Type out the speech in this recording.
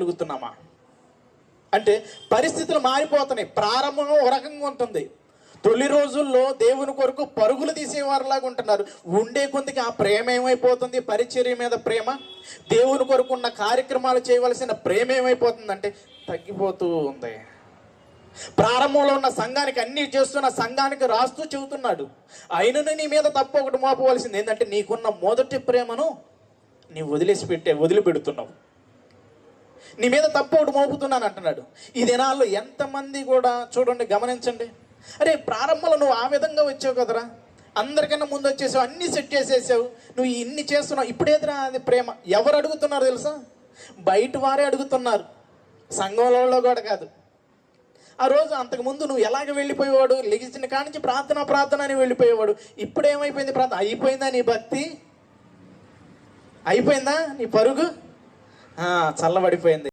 గలుగుతున్నామా అంటే పరిస్థితులు మారిపోతున్నాయి. ప్రారంభం ఒక రకంగా ఉంటుంది. తొలి రోజుల్లో దేవుని కొరకు పరుగులు తీసేవారిలాగా ఉంటున్నారు. ఉండే కొందికి ఆ ప్రేమ ఏమైపోతుంది? పరిచర్య మీద ప్రేమ, దేవుని కొరకు ఉన్న కార్యక్రమాలు చేయవలసిన ప్రేమ ఏమైపోతుందంటే తగ్గిపోతూ ఉంది. ప్రారంభంలో ఉన్న సంఘానికి అన్ని చేస్తున్న సంఘానికి రాస్తూ చెబుతున్నాడు, అయినను నీ మీద తప్పు ఒకటి మోపవలసింది ఏంటంటే నీకున్న మొదటి ప్రేమను నీ వదిలిపెడుతున్నావు. నీ మీద తప్పు ఒకటి మోపుతున్నాను అంటున్నాడు. ఈ దినాల్లో ఎంతమంది కూడా చూడండి, గమనించండి. అరే ప్రారంభంలో నువ్వు ఆ విధంగా వచ్చావు కదరా, అందరికన్నా ముందు వచ్చేసావు, అన్నీ సెట్ చేసేసావు, నువ్వు ఇన్ని చేస్తున్నావు, ఇప్పుడేదిరా అది ప్రేమ? ఎవరు అడుగుతున్నారు తెలుసా? బయట వారే అడుగుతున్నారు, సంఘంలో కూడా కాదు. ఆ రోజు అంతకుముందు నువ్వు ఎలాగ వెళ్ళిపోయేవాడు? లెగిసిన కాడి నుంచి ప్రార్థన అని వెళ్ళిపోయేవాడు. ఇప్పుడు ఏమైపోయింది? ప్రార్థన అయిపోయిందా? నీ భక్తి అయిపోయిందా? నీ పరుగు చల్లబడిపోయింది.